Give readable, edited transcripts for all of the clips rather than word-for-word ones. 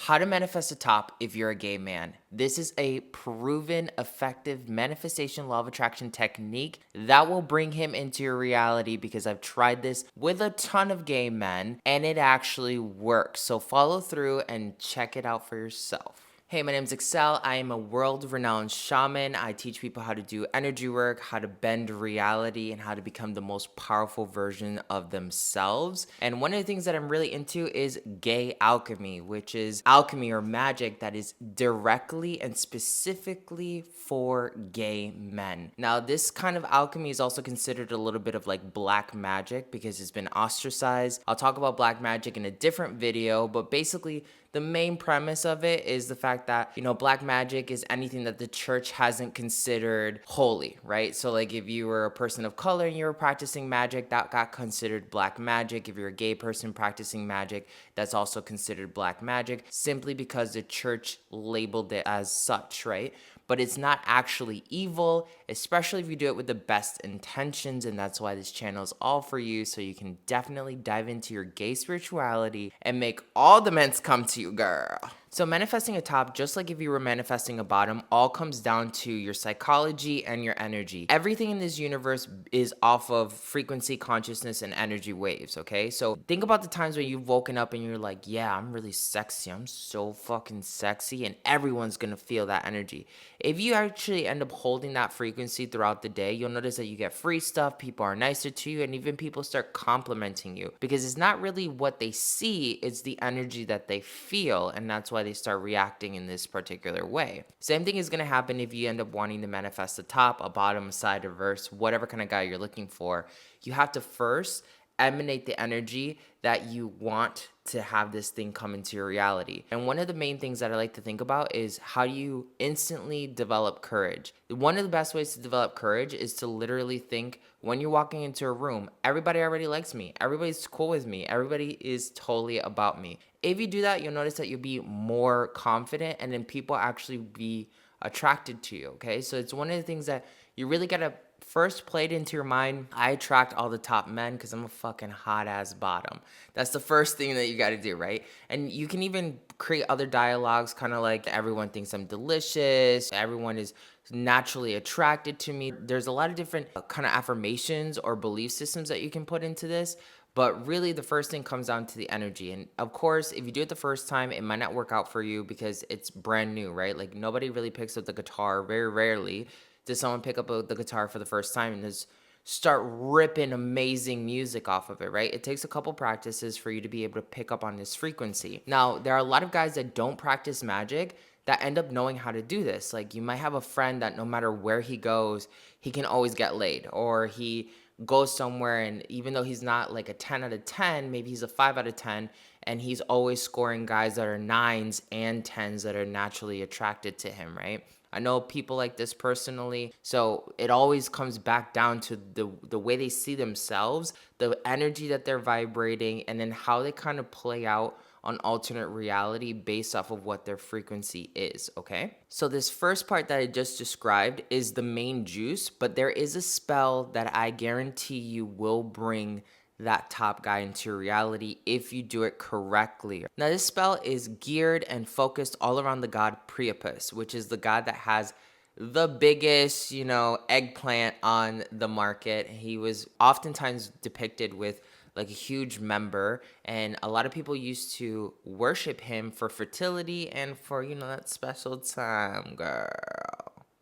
How to manifest a top if you're a gay man. This is a proven, effective manifestation law of attraction technique that will bring him into your reality because I've tried this with a ton of gay men and it actually works. So follow through and check it out for yourself. Hey, my name's Excel. I am a world-renowned shaman. I teach people how to do energy work, how to bend reality, and how to become the most powerful version of themselves. And one of the things that I'm really into is gay alchemy, which is alchemy or magic that is directly and specifically for gay men. Now, this kind of alchemy is also considered a little bit of like black magic because it's been ostracized. I'll talk about black magic in a different video, but basically, the main premise of it is the fact that, black magic is anything that the church hasn't considered holy, right? So, like, if you were a person of color and you were practicing magic, that got considered black magic. If you're a gay person practicing magic, that's also considered black magic, simply because the church labeled it as such, right? But it's not actually evil, especially if you do it with the best intentions, and that's why this channel is all for you, so you can definitely dive into your gay spirituality and make all the men's come to you, girl. So manifesting a top, just like if you were manifesting a bottom, all comes down to your psychology and your energy. Everything in this universe is off of frequency, consciousness, and energy waves, okay? So think about the times when you've woken up and you're like, yeah, I'm really sexy. I'm so fucking sexy, and everyone's gonna feel that energy. If you actually end up holding that frequency throughout the day, you'll notice that you get free stuff, people are nicer to you, and even people start complimenting you because it's not really what they see, it's the energy that they feel, and that's why they start reacting in this particular way. Same thing is going to happen if you end up wanting to manifest a top, a bottom, a side, a reverse, whatever kind of guy you're looking for. You have to first emanate the energy that you want to have this thing come into your reality. And one of the main things that I like to think about is how do you instantly develop courage? One of the best ways to develop courage is to literally think when you're walking into a room, everybody already likes me, everybody's cool with me, everybody is totally about me. If you do that, you'll notice that you'll be more confident and then people actually be attracted to you, okay? So it's one of the things that you really gotta first play it into your mind. I attract all the top men because I'm a fucking hot ass bottom. That's the first thing that you got to do, right? And you can even create other dialogues, kind of like everyone thinks I'm delicious, everyone is naturally attracted to me. There's a lot of different kind of affirmations or belief systems that you can put into this. But really, the first thing comes down to the energy. And of course, if you do it the first time, it might not work out for you because it's brand new, right? Like nobody really picks up the guitar, very rarely does someone pick up the guitar for the first time and just start ripping amazing music off of it, right? It takes a couple practices for you to be able to pick up on this frequency. Now, there are a lot of guys that don't practice magic that end up knowing how to do this. Like you might have a friend that no matter where he goes, he can always get laid, or he goes somewhere and even though he's not like a 10 out of 10, maybe he's a 5 out of 10, and he's always scoring guys that are 9s and 10s that are naturally attracted to him, right? I know people like this personally, so it always comes back down to the way they see themselves, the energy that they're vibrating, and then how they kind of play out on alternate reality based off of what their frequency is, okay? So this first part that I just described is the main juice, but there is a spell that I guarantee you will bring that top guy into reality if you do it correctly. Now, this spell is geared and focused all around the god Priapus, which is the god that has the biggest, eggplant on the market. He was oftentimes depicted with like a huge member, and a lot of people used to worship him for fertility and for, that special time, girl.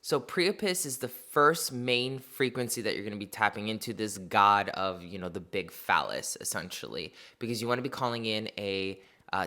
So Priapus is the first main frequency that you're going to be tapping into, this god of, the big phallus, essentially, because you want to be calling in a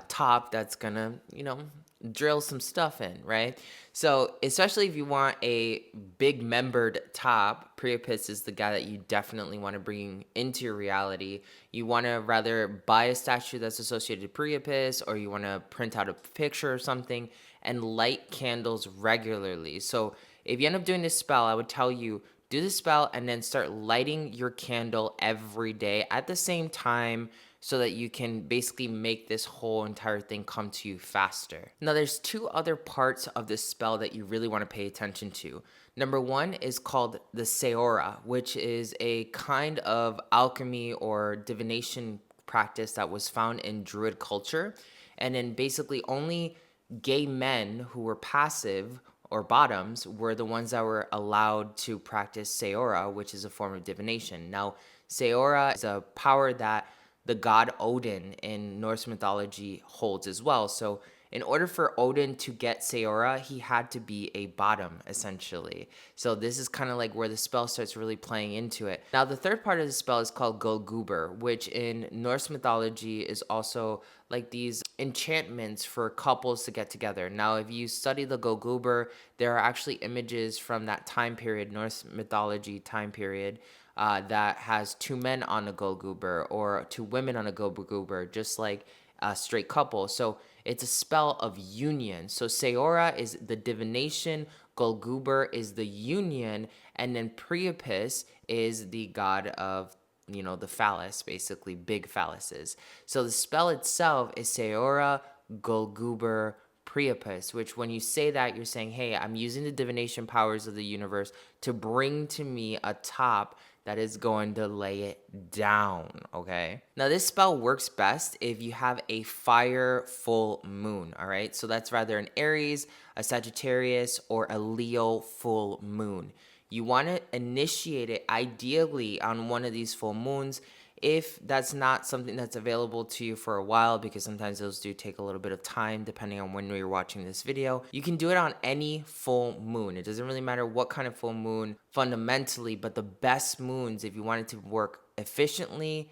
top that's going to, drill some stuff in, right? So especially if you want a big membered top, Priapus is the guy that you definitely want to bring into your reality. You want to rather buy a statue that's associated to Priapus, or you want to print out a picture or something and light candles regularly. So if you end up doing this spell, I would tell you, do the spell and then start lighting your candle every day at the same time so that you can basically make this whole entire thing come to you faster. Now, there's two other parts of this spell that you really want to pay attention to. Number one is called the Seora, which is a kind of alchemy or divination practice that was found in Druid culture. And then basically only gay men who were passive or bottoms were the ones that were allowed to practice Seora, which is a form of divination. Now, Seora is a power that the god Odin in Norse mythology holds as well. So, in order for Odin to get Seora, he had to be a bottom, essentially. So this is kind of like where the spell starts really playing into it. Now, the third part of the spell is called Gullgubber, which in Norse mythology is also like these enchantments for couples to get together. Now, if you study the Gullgubber, there are actually images from that time period, Norse mythology time period, that has two men on a Gullgubber or two women on a Gullgubber, just like a straight couple. So it's a spell of union. So Seora is the divination, Gullgubber is the union, and then Priapus is the god of, the phallus, basically big phalluses. So the spell itself is Seora Gullgubber Priapus, which when you say that, you're saying, hey, I'm using the divination powers of the universe to bring to me a top that is going to lay it down, okay? Now, this spell works best if you have a fire full moon, all right? So that's rather an Aries, a Sagittarius, or a Leo full moon. You want to initiate it ideally on one of these full moons. If that's not something that's available to you for a while, because sometimes those do take a little bit of time depending on when you're watching this video, you can do it on any full moon. It doesn't really matter what kind of full moon fundamentally, but the best moons, if you want it to work efficiently,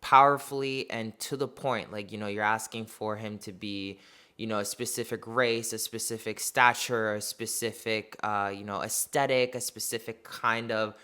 powerfully, and to the point, like, you're asking for him to be, a specific race, a specific stature, a specific, aesthetic, a specific kind of,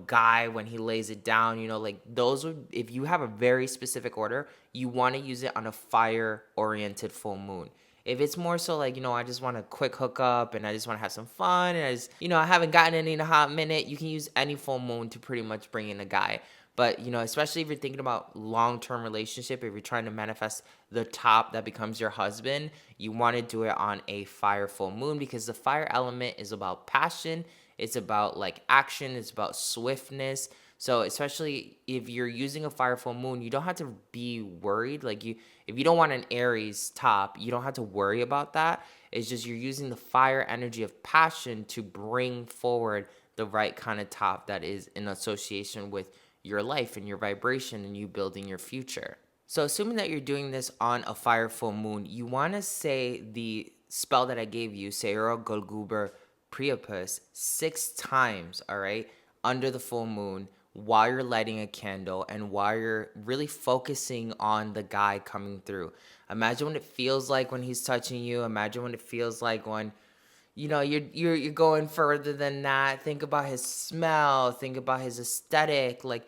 guy when he lays it down, like those would, if you have a very specific order, you want to use it on a fire oriented full moon. If it's more so like, I just want a quick hookup and I just want to have some fun and I just, I haven't gotten any in a hot minute, you can use any full moon to pretty much bring in a guy. But, especially if you're thinking about long-term relationship, if you're trying to manifest the top that becomes your husband, you want to do it on a fire full moon because the fire element is about passion. It's about like action. It's about swiftness. So especially if you're using a fire full moon, you don't have to be worried. Like if you don't want an Aries top, you don't have to worry about that. It's just you're using the fire energy of passion to bring forward the right kind of top that is in association with your life and your vibration and you building your future. So assuming that you're doing this on a fire full moon, you want to say the spell that I gave you, Serða Gullgubber Priapus, 6 times, all right, under the full moon while you're lighting a candle and while you're really focusing on the guy coming through. Imagine what it feels like when he's touching you. Imagine what it feels like when you're going further than that. Think about his smell, think about his aesthetic, like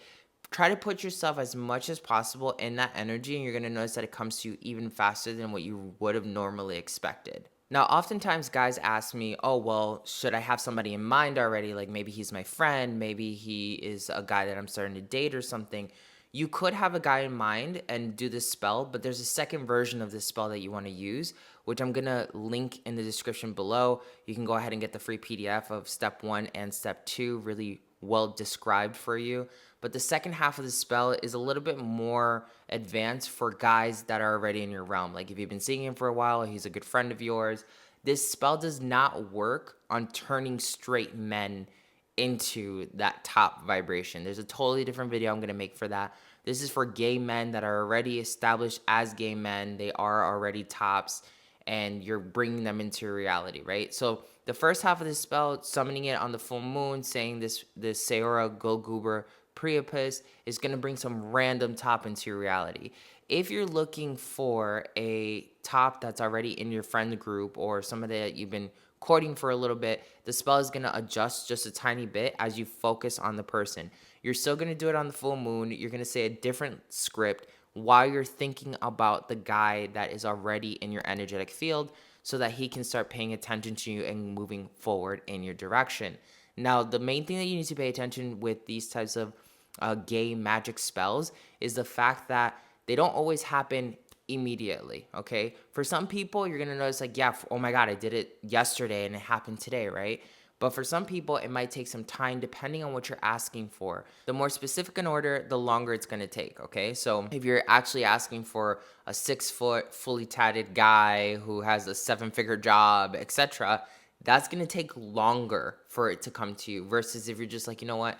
try to put yourself as much as possible in that energy and you're going to notice that it comes to you even faster than what you would have normally expected. Now, oftentimes guys ask me, oh, well, should I have somebody in mind already? Like maybe he's my friend, maybe he is a guy that I'm starting to date or something. You could have a guy in mind and do this spell, but there's a second version of this spell that you want to use, which I'm going to link in the description below. You can go ahead and get the free PDF of step 1 and step 2, really well described for you. But the second half of the spell is a little bit more advanced for guys that are already in your realm. Like if you've been seeing him for a while, he's a good friend of yours. This spell does not work on turning straight men into that top vibration. There's a totally different video I'm going to make for that. This is for gay men that are already established as gay men. They are already tops and you're bringing them into reality, right? So the first half of this spell, summoning it on the full moon, saying this Serða Gullgubber Priapus is going to bring some random top into your reality. If you're looking for a top that's already in your friend group or somebody that you've been courting for a little bit, the spell is going to adjust just a tiny bit as you focus on the person. You're still going to do it on the full moon. You're going to say a different script while you're thinking about the guy that is already in your energetic field so that he can start paying attention to you and moving forward in your direction. Now, the main thing that you need to pay attention with these types of gay magic spells is the fact that they don't always happen immediately, okay? For some people, you're going to notice like, yeah, oh my God, I did it yesterday and it happened today, right? But for some people, it might take some time depending on what you're asking for. The more specific an order, the longer it's going to take, okay? So if you're actually asking for a 6-foot, fully tatted guy who has a 7-figure job, etc., that's going to take longer for it to come to you versus if you're just like, you know what?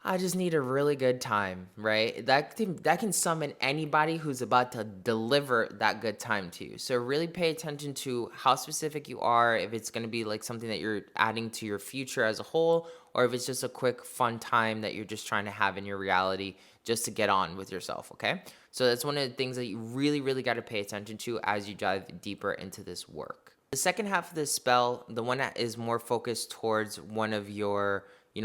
I just need a really good time, right? That can summon anybody who's about to deliver that good time to you. So really pay attention to how specific you are, if it's going to be like something that you're adding to your future as a whole, or if it's just a quick fun time that you're just trying to have in your reality just to get on with yourself, okay? So that's one of the things that you really, really got to pay attention to as you dive deeper into this work. The second half of this spell, the one that is more focused towards one of your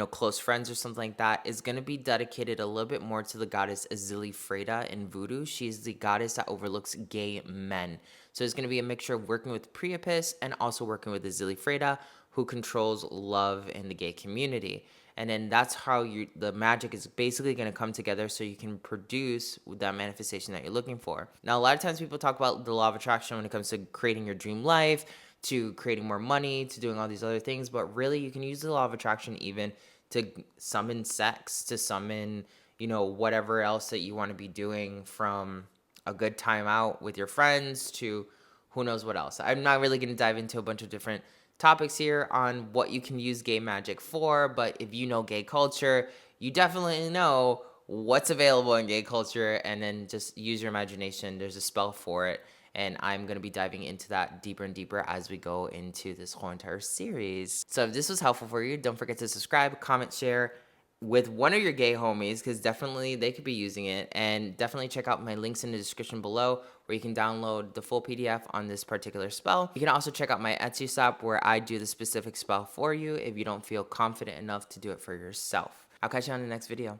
close friends or something like that, is going to be dedicated a little bit more to the goddess Azili in voodoo. She's the goddess that overlooks gay men. So it's going to be a mixture of working with Priapus and also working with Azili, who controls love in the gay community. And then that's how the magic is basically going to come together so you can produce that manifestation that you're looking for. Now, a lot of times people talk about the law of attraction when it comes to creating your dream life, to creating more money, to doing all these other things. But really, you can use the law of attraction even to summon sex, to summon, whatever else that you want to be doing, from a good time out with your friends to who knows what else. I'm not really going to dive into a bunch of different topics here on what you can use gay magic for, but if you know gay culture, you definitely know what's available in gay culture, and then just use your imagination. There's a spell for it, and I'm going to be diving into that deeper and deeper as we go into this whole entire series. So if this was helpful for you, don't forget to subscribe, comment, share with one of your gay homies, because definitely they could be using it. And definitely check out my links in the description below where you can download the full PDF on this particular spell. You can also check out my Etsy shop where I do the specific spell for you if you don't feel confident enough to do it for yourself. I'll catch you on the next video.